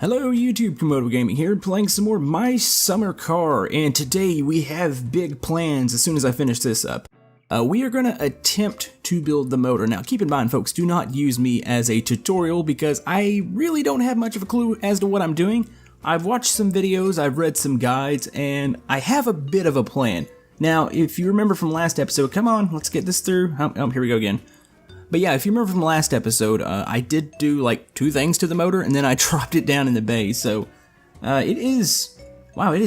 Hello YouTube, Komodo Gaming here, playing some more My Summer Car, and today we have big plans as soon as I finish this up. We are going to attempt to build the motor. Now keep in mind folks, do not use me as a tutorial because I really don't have much of a clue as to what I'm doing. I've watched some videos, I've read some guides, and I have a bit of a plan. Now if you remember from last episode, come on, let's get this through. Oh, here we go again. But yeah, if you remember from the last episode, I did do like 2 things to the motor, and then I dropped it down in the bay, so it is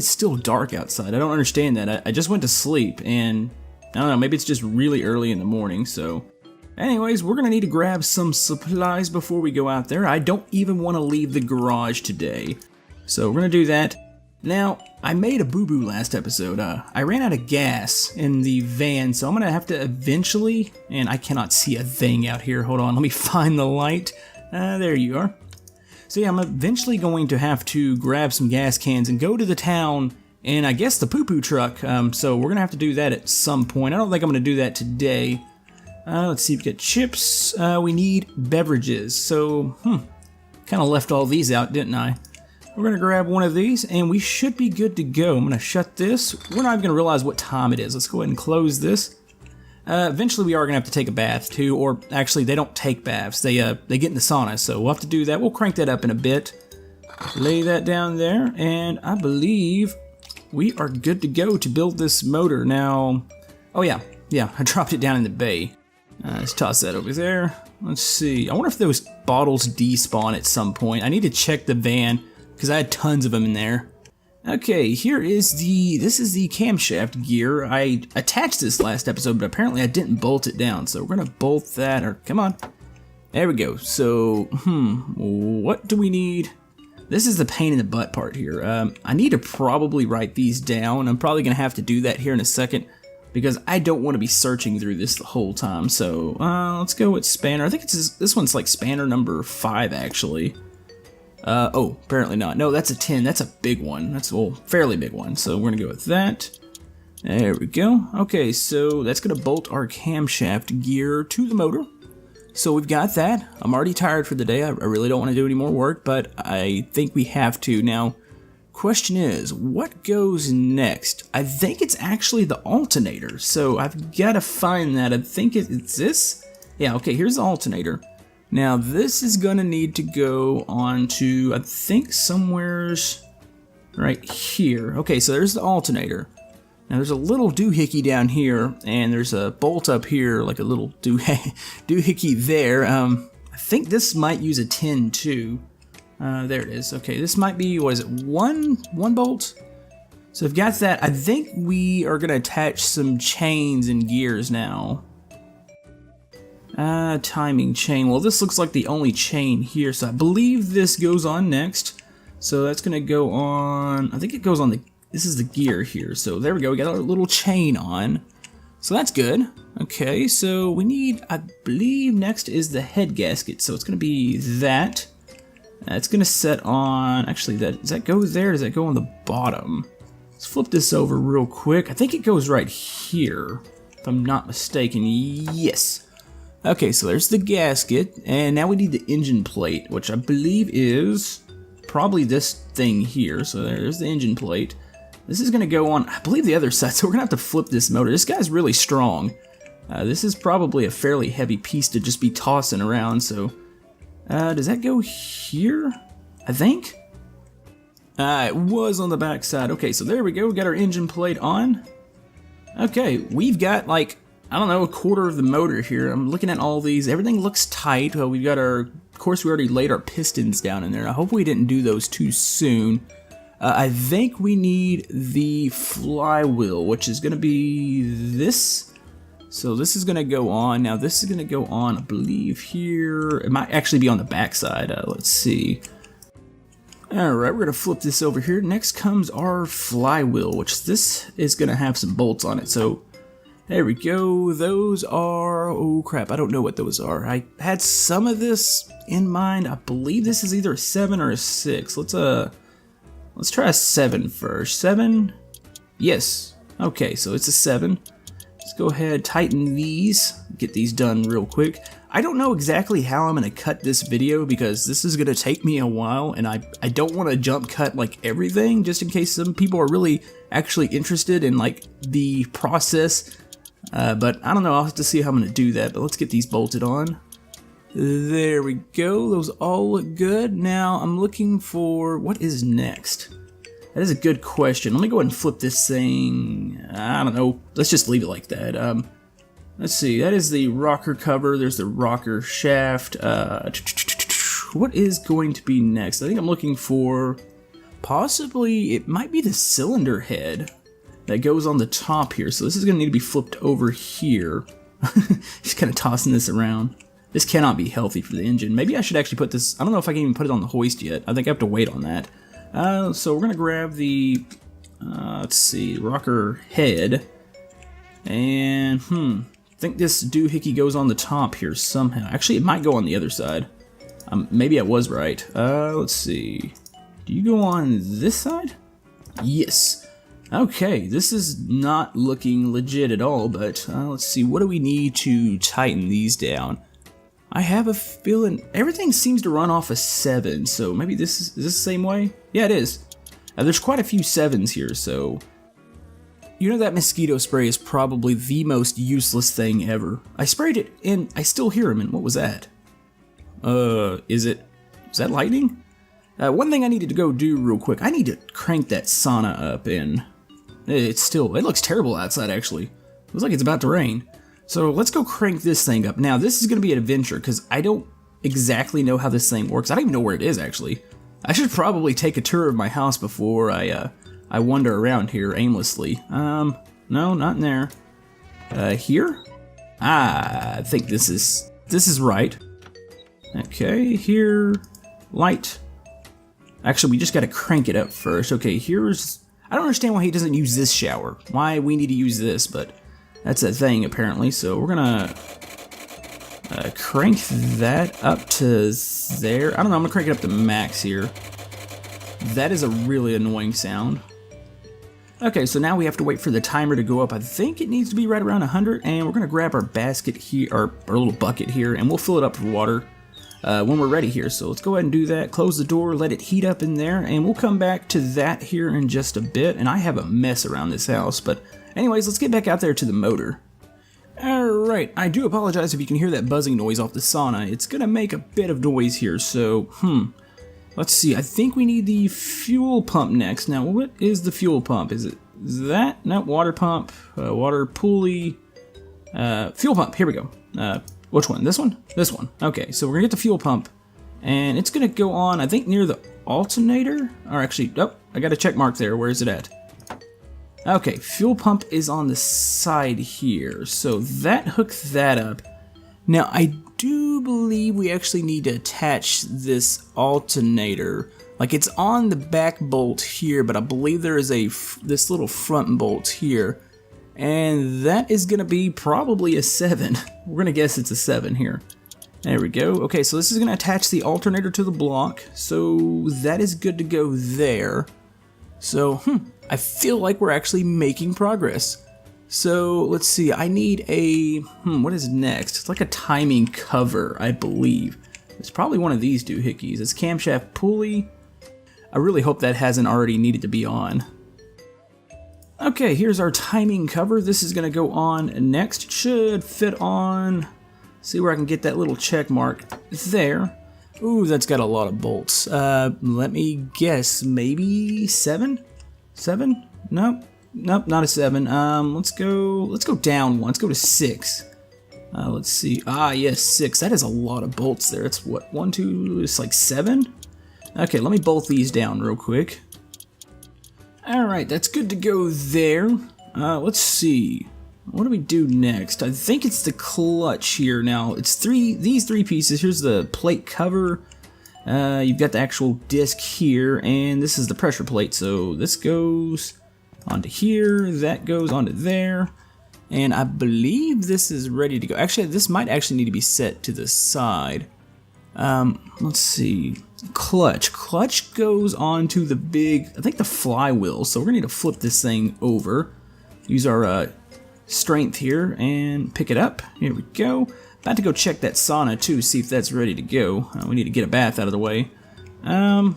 still dark outside. I don't understand that. I just went to sleep, and I don't know, maybe it's just really early in the morning, so... Anyways, we're gonna need to grab some supplies before we go out there. I don't even want to leave the garage today, so we're gonna do that. Now, I made a boo-boo last episode. I ran out of gas in the van, so I'm gonna have to eventually, and I cannot see a thing out here. Hold on, let me find the light. There you are. So yeah, I'm eventually going to have to grab some gas cans and go to the town, and I guess the poo-poo truck, so we're gonna have to do that at some point. I don't think I'm gonna do that today. Let's see, we've got chips, we need beverages, so, kind of left all these out, didn't I? We're going to grab one of these, and we should be good to go. I'm going to shut this. We're not even going to realize what time it is. Let's go ahead and close this. Eventually, we are going to have to take a bath, too. Or, actually, they don't take baths. They get in the sauna, so we'll have to do that. We'll crank that up in a bit. Lay that down there, and I believe we are good to go to build this motor. Now, oh yeah, I dropped it down in the bay. Let's toss that over there. Let's see. I wonder if those bottles despawn at some point. I need to check the van, because I had tons of them in there. Okay, this is the camshaft gear. I attached this last episode, but apparently I didn't bolt it down, so we're gonna bolt that, or come on. There we go. So, what do we need? This is the pain in the butt part here. I need to probably write these down. I'm probably gonna have to do that here in a second, because I don't want to be searching through this the whole time. So, let's go with spanner. I think this one's like spanner number 5, actually. Oh, apparently not. No, that's a 10. That's a big one. That's a fairly big one. So we're gonna go with that. There we go. Okay, so that's gonna bolt our camshaft gear to the motor. So we've got that. I'm already tired for the day. I really don't want to do any more work, but I think we have to. Now, question is, what goes next? I think it's actually the alternator. So I've got to find that. I think it's this. Yeah, okay, here's the alternator. Now this is gonna need to go on to, I think, somewhere's right here. Okay, so there's the alternator. Now there's a little doohickey down here, and there's a bolt up here, like a little doohickey there. I think this might use a 10 too. There it is. Okay, this might be, what is it, one bolt? So I've got that. I think we are gonna attach some chains and gears now. Timing chain. Well, this looks like the only chain here, so I believe this goes on next. So that's gonna go on, I think it goes on this is the gear here. So there we go, we got our little chain on. So that's good. Okay, so we need, I believe next is the head gasket. So it's gonna be that. It's gonna set on, actually, does that go there? Does that go on the bottom? Let's flip this over real quick. I think it goes right here, if I'm not mistaken. Yes. Okay, so there's the gasket, and now we need the engine plate, which I believe is probably this thing here. So there's the engine plate. This is going to go on, I believe, the other side, so we're going to have to flip this motor. This guy's really strong. This is probably a fairly heavy piece to just be tossing around, so... does that go here? I think? It was on the back side. Okay, so there we go. We got our engine plate on. Okay, we've got, like, I don't know, a quarter of the motor here. I'm looking at all these. Everything looks tight. Well, we've got of course, we already laid our pistons down in there. I hope we didn't do those too soon. I think we need the flywheel, which is going to be this. So this is going to go on. Now, this is going to go on, I believe, here. It might actually be on the back side. Let's see. Alright, we're going to flip this over here. Next comes our flywheel, which this is going to have some bolts on it. So there we go. Those are, oh crap, I don't know what those are. I had some of this in mind. I believe this is either a 7 or a 6. Let's try a 7 first. 7? Yes. Okay, so it's a 7. It's Let's go ahead, tighten these, get these done real quick. I don't know exactly how I'm going to cut this video because this is going to take me a while, and I don't want to jump cut like everything just in case some people are really actually interested in like the process. But I don't know, I'll have to see how I'm going to do that, but let's get these bolted on. There we go, those all look good. Now I'm looking for, what is next? That is a good question. Let me go ahead and flip this thing. I don't know. Let's just leave it like that. Let's see. That is the rocker cover. There's the rocker shaft. What is going to be next? I think I'm looking for possibly, it might be the cylinder head that goes on the top here. So this is going to need to be flipped over here. Just kind of tossing this around. This cannot be healthy for the engine. Maybe I should actually put this, I don't know if I can even put it on the hoist yet. I think I have to wait on that. So we're going to grab the, let's see, rocker head, and, I think this doohickey goes on the top here somehow. Actually, it might go on the other side. Maybe I was right. Let's see. Do you go on this side? Yes. Okay, this is not looking legit at all, but let's see. What do we need to tighten these down? I have a feeling everything seems to run off a 7, so maybe this is this the same way? Yeah, it is. There's quite a few 7s here, so... You know that mosquito spray is probably the most useless thing ever. I sprayed it, and I still hear them, and what was that? Is that lightning? One thing I needed to go do real quick, I need to crank that sauna up, and it looks terrible outside, actually. It looks like it's about to rain. So let's go crank this thing up. Now this is going to be an adventure because I don't exactly know how this thing works. I don't even know where it is actually. I should probably take a tour of my house before I wander around here aimlessly. No, not in there. Here? I think this is right. Okay, here, light. Actually, we just got to crank it up first. Okay, I don't understand why he doesn't use this shower. Why we need to use this, but that's a thing apparently. So we're gonna crank that up to there. I don't know, I'm gonna crank it up to max here. That is a really annoying sound. Okay, so now we have to wait for the timer to go up. I think it needs to be right around 100, and we're gonna grab our basket here, our little bucket here, and we'll fill it up with water when we're ready here. So let's go ahead and do that. Close the door, let it heat up in there, and we'll come back to that here in just a bit. And I have a mess around this house, but anyways, let's get back out there to the motor. Alright, I do apologize if you can hear that buzzing noise off the sauna. It's gonna make a bit of noise here, so, let's see. I think we need the fuel pump next. Now, what is the fuel pump? Is that? No, water pump, water pulley, fuel pump. Here we go. Which one? This one? This one. Okay, so we're gonna get the fuel pump, and it's gonna go on, I think, near the alternator. Or actually, oh, I got a check mark there. Where is it at? Okay, fuel pump is on the side here, so that hooks that up. Now, I do believe we actually need to attach this alternator. Like, it's on the back bolt here, but I believe there is this little front bolt here. And that is going to be probably a 7. We're going to guess it's a 7 here. There we go. Okay, so this is going to attach the alternator to the block. So that is good to go there. So, I feel like we're actually making progress. So, let's see. I need a, what is next? It's like a timing cover, I believe. It's probably one of these doohickeys. It's camshaft pulley. I really hope that hasn't already needed to be on. Okay, here's our timing cover. This is going to go on next. It should fit on. See where I can get that little check mark there. Ooh, that's got a lot of bolts. Let me guess, maybe 7? 7? Nope, not a 7. Let's go down one. Let's go to 6. Let's see. Ah, yes, 6. That is a lot of bolts there. It's what, 1, 2, it's like 7? Okay, let me bolt these down real quick. Alright, that's good to go there. Let's see. What do we do next? I think it's the clutch here. Now, it's these three pieces. Here's the plate cover. You've got the actual disc here, and this is the pressure plate. So this goes onto here, that goes onto there, and I believe this is ready to go. Actually, this might actually need to be set to the side. Let's see. Clutch goes onto the big, I think the flywheel, so we're gonna need to flip this thing over. Use our strength here and pick it up. Here we go. About to go check that sauna too, see if that's ready to go. We need to get a bath out of the way. No?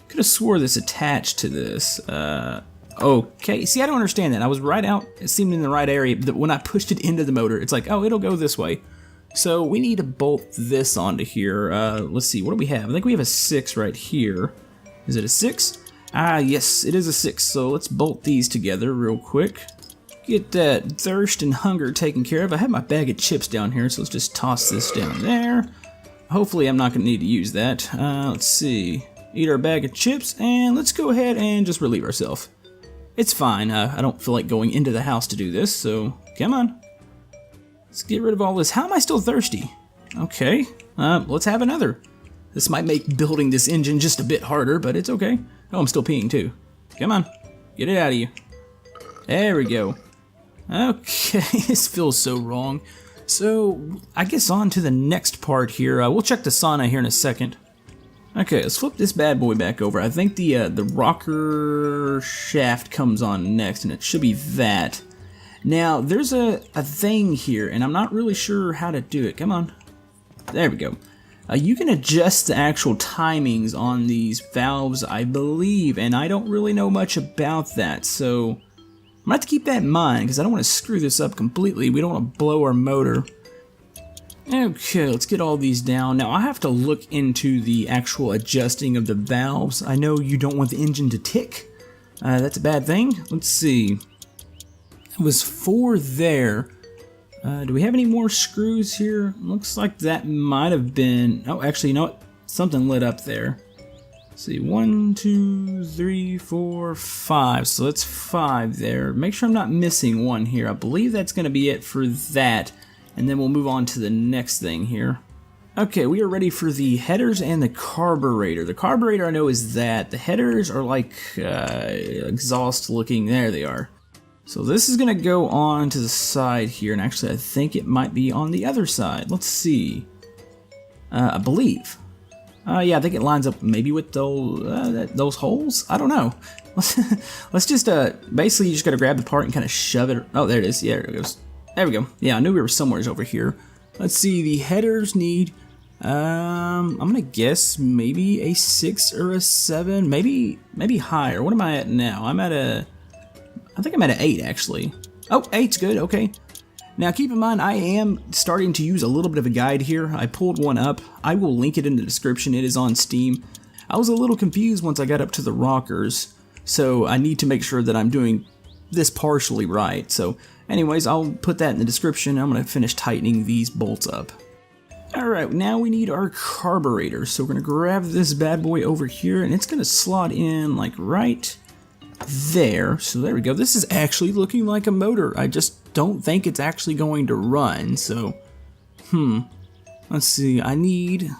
Could have swore this attached to this. Okay. See, I don't understand that. I was right out, it seemed in the right area, but when I pushed it into the motor, it's like, oh, it'll go this way. So we need to bolt this onto here. Let's see, what do we have? I think we have a 6 right here. Is it a 6? Ah, yes, it is a 6. So let's bolt these together real quick. Get that thirst and hunger taken care of. I have my bag of chips down here, so let's just toss this down there. Hopefully I'm not going to need to use that. Let's see. Eat our bag of chips, and let's go ahead and just relieve ourselves. It's fine. I don't feel like going into the house to do this, so come on. Let's get rid of all this. How am I still thirsty? Okay, let's have another. This might make building this engine just a bit harder, but it's okay. Oh, I'm still peeing too. Come on, get it out of you. There we go. Okay, this feels so wrong. So, I guess on to the next part here. We'll check the sauna here in a second. Okay, let's flip this bad boy back over. I think the rocker shaft comes on next, and it should be that. Now, there's a thing here, and I'm not really sure how to do it. Come on. There we go. You can adjust the actual timings on these valves, I believe, and I don't really know much about that, so I'm gonna have to keep that in mind, because I don't want to screw this up completely. We don't want to blow our motor. Okay, let's get all these down. Now, I have to look into the actual adjusting of the valves. I know you don't want the engine to tick. That's a bad thing. Let's see. It was 4 there. Do we have any more screws here? Looks like that might have been... Oh, actually, you know what? Something lit up there. Let's see, 1, 2, 3, 4, 5. So that's 5 there. Make sure I'm not missing one here. I believe that's going to be it for that. And then we'll move on to the next thing here. Okay, we are ready for the headers and the carburetor. The carburetor I know is that. The headers are like exhaust looking. There they are. So this is going to go on to the side here. And actually I think it might be on the other side. Let's see. I believe. Yeah, I think it lines up maybe with those holes. I don't know. Let's just basically you just got to grab the part and kind of shove it. Oh, there it is. Yeah, there it goes. There we go. Yeah, I knew we were somewhere over here. Let's see, the headers need, I'm gonna guess maybe a 6 or a 7, maybe higher. What am I at now? I think I'm at an 8 actually. Oh, 8's good, okay. Now keep in mind, I am starting to use a little bit of a guide here. I pulled one up. I will link it in the description. It is on Steam. I was a little confused once I got up to the rockers, so I need to make sure that I'm doing this partially right. So anyways, I'll put that in the description. I'm going to finish tightening these bolts up. Alright, now we need our carburetor. So we're going to grab this bad boy over here, and it's going to slot in like right there. So there we go. This is actually looking like a motor. I just don't think it's actually going to run. So, let's see. I need,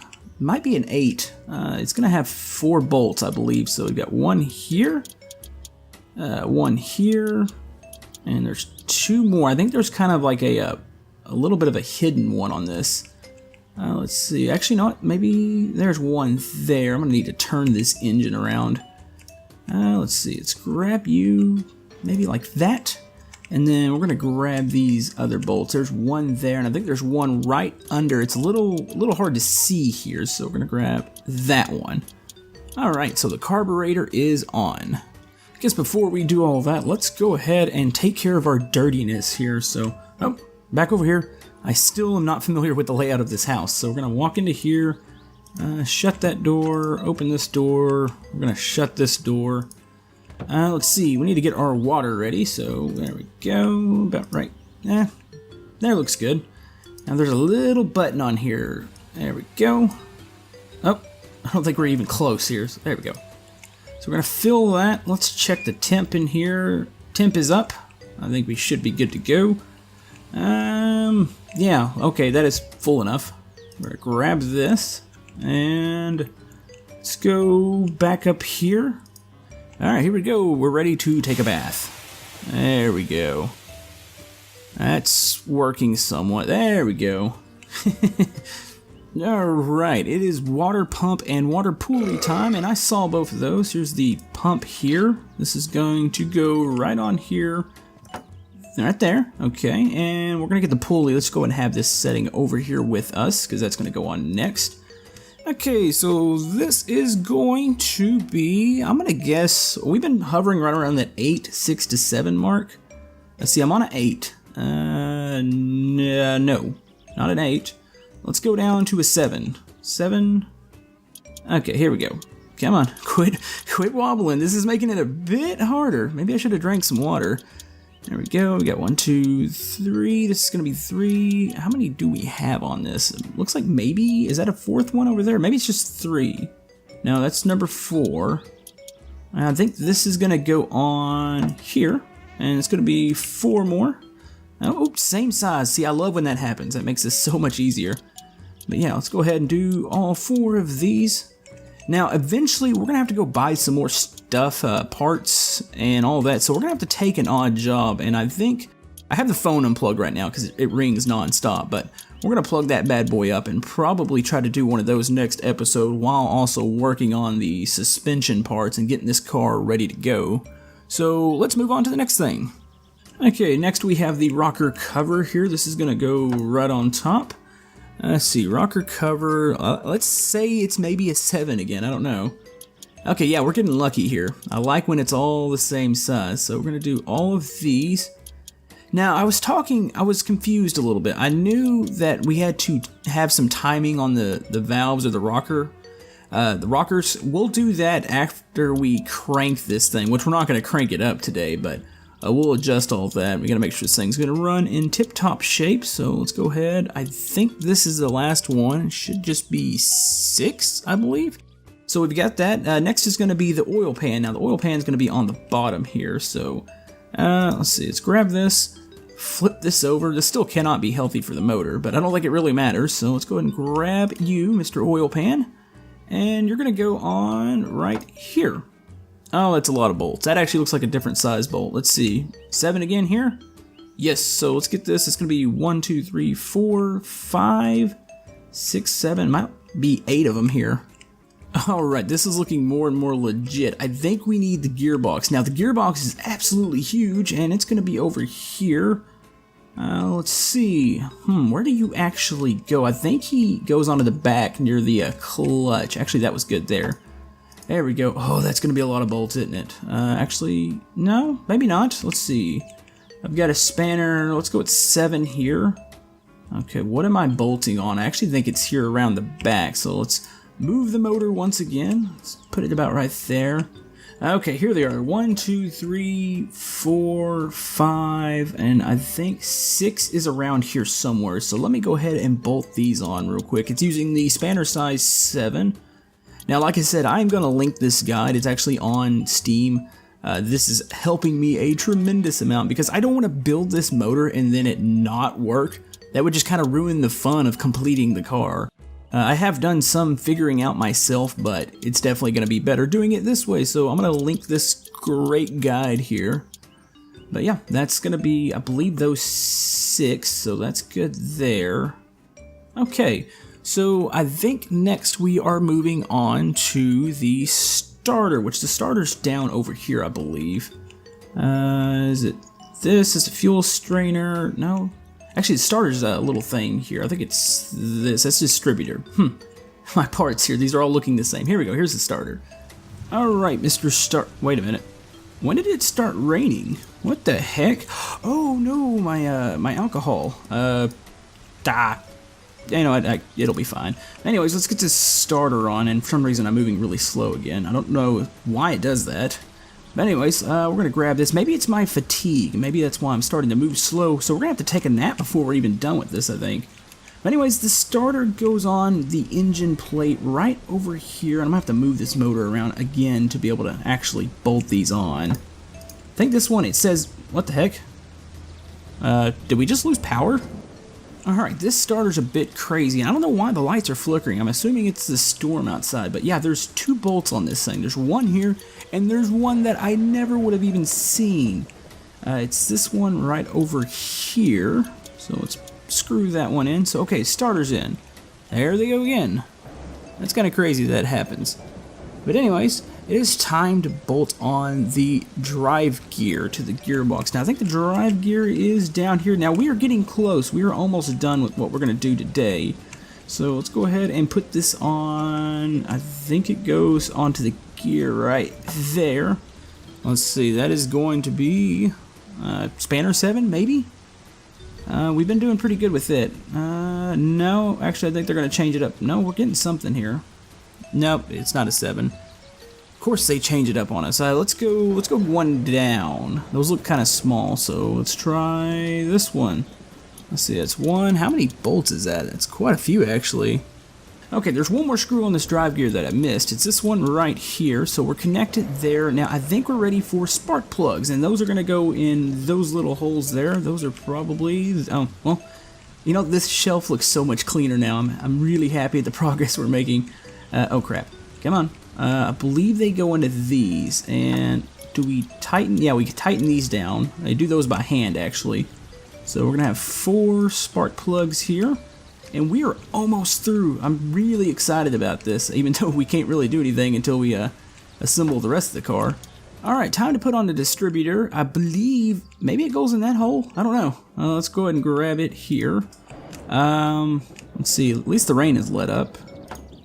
might be an 8. It's going to have 4 bolts, I believe. So we've got one here, one here, and there's 2 more. I think there's kind of like a little bit of a hidden one on this. Let's see. Actually, no, maybe there's one there. I'm going to need to turn this engine around. Let's see. Let's grab you maybe like that. And then we're going to grab these other bolts. There's one there, and I think there's one right under. It's a little hard to see here, so we're going to grab that one. All right, so the carburetor is on. I guess before we do all that, let's go ahead and take care of our dirtiness here. So, back over here. I still am not familiar with the layout of this house, so we're going to walk into here, shut that door, open this door, we're going to shut this door. Let's see, we need to get our water ready, so there we go, about right. There looks good. Now there's a little button on here. There we go. Oh, I don't think we're even close here. So there we go. So we're going to fill that. Let's check the temp in here. Temp is up. I think we should be good to go. Yeah, okay, that is full enough. We're going to grab this, and let's go back up here. Alright, here we go. We're ready to take a bath. There we go. That's working somewhat. There we go. Alright, it is water pump and water pulley time, and I saw both of those. Here's the pump here. This is going to go right on here. Right there. Okay, and we're going to get the pulley. Let's go and have this setting over here with us, because that's going to go on next. Okay, so this is going to be, I'm going to guess, we've been hovering right around that 8, 6 to 7 mark. Let's see, I'm on an 8. No, not an 8. Let's go down to a 7. 7. Okay, here we go. Come on, quit wobbling. This is making it a bit harder. Maybe I should have drank some water. There we go. We got 1, 2, 3. This is going to be 3. How many do we have on this? It looks like maybe, is that a 4th one over there? Maybe it's just 3. No, that's number 4. I think this is going to go on here. And it's going to be 4 more. Oh, oops, same size. See, I love when that happens. That makes this so much easier. But yeah, let's go ahead and do all 4 of these. Now, eventually, we're going to have to go buy some more stuff, parts, and all that. So we're going to have to take an odd job. And I think I have the phone unplugged right now because it rings nonstop. But we're going to plug that bad boy up and probably try to do one of those next episode while also working on the suspension parts and getting this car ready to go. So let's move on to the next thing. Okay, next we have the rocker cover here. This is going to go right on top. Let's see, rocker cover, let's say it's maybe a 7 again, I don't know. Okay, yeah, we're getting lucky here. I like when it's all the same size, so we're going to do all of these. Now, I was confused a little bit. I knew that we had to have some timing on the valves or the rockers. We'll do that after we crank this thing, which we're not going to crank it up today, but we'll adjust all of that. We gotta make sure this thing's gonna run in tip-top shape, so let's go ahead. I think this is the last one. It should just be 6, I believe. So we've got that. Next is gonna be the oil pan. Now the oil pan is gonna be on the bottom here, so let's see, let's grab this, flip this over. This still cannot be healthy for the motor, but I don't think it really matters, so let's go ahead and grab you, Mr. Oil Pan, and you're gonna go on right here. Oh, that's a lot of bolts. That actually looks like a different size bolt. Let's see. 7 again here? Yes, so let's get this. It's going to be 1, 2, 3, 4, 5, 6, 7. Might be 8 of them here. Alright, this is looking more and more legit. I think we need the gearbox. Now, the gearbox is absolutely huge, and it's going to be over here. Let's see. Where do you actually go? I think he goes onto the back near the clutch. Actually, that was good there. There we go. Oh, that's going to be a lot of bolts, isn't it? Actually, no, maybe not. Let's see. I've got a spanner. Let's go with 7 here. Okay, what am I bolting on? I actually think it's here around the back. So let's move the motor once again. Let's put it about right there. Okay, here they are. 1, 2, 3, 4, 5, and I think 6 is around here somewhere. So let me go ahead and bolt these on real quick. It's using the spanner size 7. Now, like I said, I'm going to link this guide. It's actually on Steam. This is helping me a tremendous amount because I don't want to build this motor and then it not work. That would just kind of ruin the fun of completing the car. I have done some figuring out myself, but it's definitely going to be better doing it this way. So I'm going to link this great guide here. But yeah, that's going to be, I believe, those 6. So that's good there. Okay. So I think next we are moving on to the starter, which the starter's down over here, I believe. Is it this? Is a fuel strainer? No. Actually, the starter's a little thing here. I think it's this. That's distributor. My parts here. These are all looking the same. Here we go. Here's the starter. All right, Mr. Start. Wait a minute. When did it start raining? What the heck? Oh no, my alcohol. You know, it'll be fine. Anyways, let's get this starter on, and for some reason I'm moving really slow again. I don't know why it does that. But anyways, we're going to grab this. Maybe it's my fatigue. Maybe that's why I'm starting to move slow. So we're going to have to take a nap before we're even done with this, I think. But anyways, the starter goes on the engine plate right over here. And I'm going to have to move this motor around again to be able to actually bolt these on. I think this one, it says, what the heck? Did we just lose power? Alright, this starter's a bit crazy, and I don't know why the lights are flickering. I'm assuming it's the storm outside, but yeah, there's 2 bolts on this thing. There's one here, and there's one that I never would have even seen. It's this one right over here, so let's screw that one in. So, okay, starter's in. There they go again. That's kind of crazy that happens. But anyways, it is time to bolt on the drive gear to the gearbox. Now I think the drive gear is down here. Now we are getting close. We are almost done with what we're going to do today. So let's go ahead and put this on. I think it goes onto the gear right there. Let's see, that is going to be spanner 7 maybe? We've been doing pretty good with it. No, actually I think they're going to change it up. No, we're getting something here. Nope, it's not a 7. Of course they change it up on us. Let's go one down. Those look kind of small, so let's try this one. Let's see, that's 1. How many bolts is that? That's quite a few actually. Okay, there's one more screw on this drive gear that I missed. It's this one right here, so we're connected there. Now, I think we're ready for spark plugs, and those are going to go in those little holes there. Those are probably, oh, well, you know, this shelf looks so much cleaner now. I'm really happy at the progress we're making. Oh, crap. Come on. I believe they go into these, and do we tighten? Yeah, we can tighten these down. I do those by hand, actually. So we're going to have 4 spark plugs here. And we are almost through. I'm really excited about this, even though we can't really do anything until we assemble the rest of the car. Alright, time to put on the distributor. I believe maybe it goes in that hole. I don't know. Let's go ahead and grab it here. Let's see, at least the rain is let up.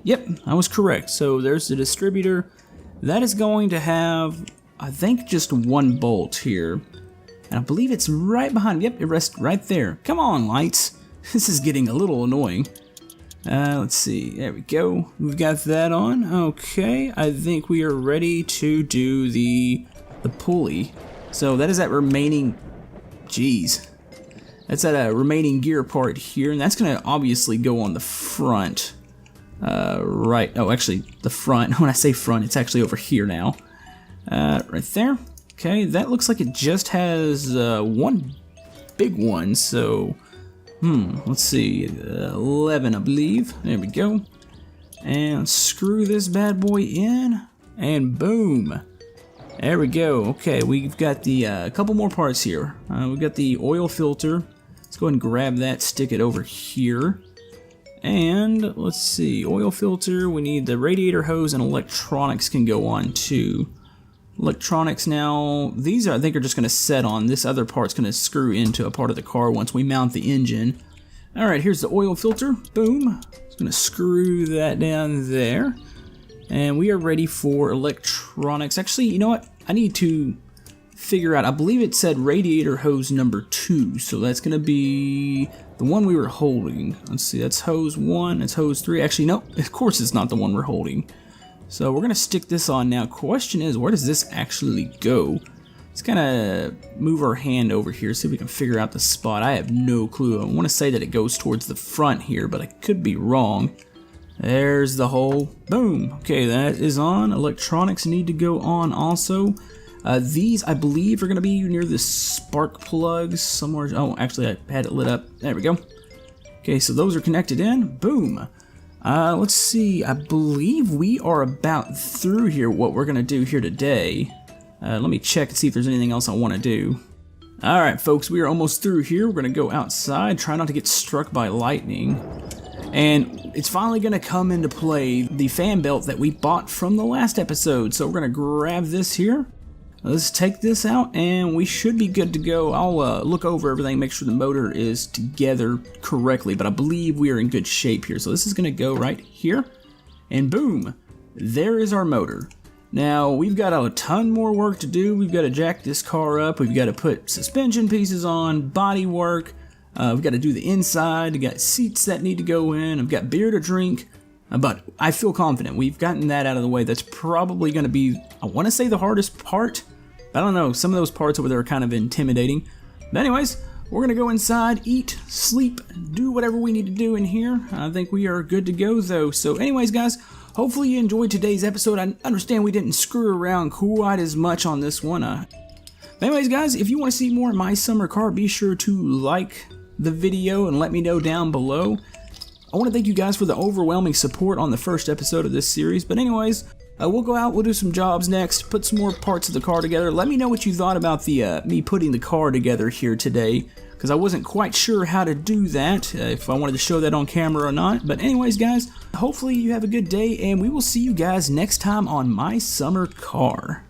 Yep, I was correct. So there's the distributor. That is going to have, I think, just 1 bolt here. And I believe it's right behind. Yep, it rests right there. Come on, lights. This is getting a little annoying. Let's see. There we go. We've got that on. Okay, I think we are ready to do the pulley. So that is that remaining. Jeez, that's that remaining gear part here, and that's going to obviously go on the front. Right. Oh, actually, the front. When I say front, it's actually over here now. Right there. Okay, that looks like it just has 1 big one. So. Let's see, 11 I believe. There we go. And screw this bad boy in, and boom. There we go. Okay, we've got the couple more parts here. We've got the oil filter. Let's go ahead and grab that, stick it over here. And let's see, oil filter, we need the radiator hose, and electronics can go on too. Electronics now, these are, I think, are just going to set on. This other part's going to screw into a part of the car once we mount the engine. Alright, here's the oil filter. Boom. It's going to screw that down there. And we are ready for electronics. Actually, you know what? I need to figure out, I believe it said radiator hose number 2. So that's going to be the one we were holding. Let's see, that's hose 1, that's hose 3. Actually, no, of course it's not the one we're holding. So we're going to stick this on now. Question is, where does this actually go? Let's kind of move our hand over here, see if we can figure out the spot. I have no clue. I want to say that it goes towards the front here, but I could be wrong. There's the hole. Boom. Okay, that is on. Electronics need to go on also. These, I believe, are going to be near the spark plugs somewhere. Oh, actually, I had it lit up. There we go. Okay, so those are connected in. Boom. Let's see, I believe we are about through here, what we're going to do here today. Let me check and see if there's anything else I want to do. Alright folks, we are almost through here. We're going to go outside, try not to get struck by lightning. And it's finally going to come into play, the fan belt that we bought from the last episode. So we're going to grab this here. Let's take this out and we should be good to go. I'll look over everything, make sure the motor is together correctly, but I believe we are in good shape here. So this is going to go right here, and boom, there is our motor. Now we've got a ton more work to do. We've got to jack this car up, we've got to put suspension pieces on, body work, we've got to do the inside, we've got seats that need to go in, I've got beer to drink. But I feel confident we've gotten that out of the way. That's probably going to be, I want to say, the hardest part. I don't know, some of those parts over there are kind of intimidating. But anyways, we're going to go inside, eat, sleep, do whatever we need to do in here. I think we are good to go though. So anyways guys, hopefully you enjoyed today's episode. I understand we didn't screw around quite as much on this one. But anyways guys, if you want to see more of my summer car, be sure to like the video and let me know down below. I want to thank you guys for the overwhelming support on the first episode of this series. But anyways, we'll go out, we'll do some jobs next, put some more parts of the car together. Let me know what you thought about the me putting the car together here today, because because I wasn't quite sure how to do that, if I wanted to show that on camera or not. But anyways, guys, hopefully you have a good day, and we will see you guys next time on My Summer Car.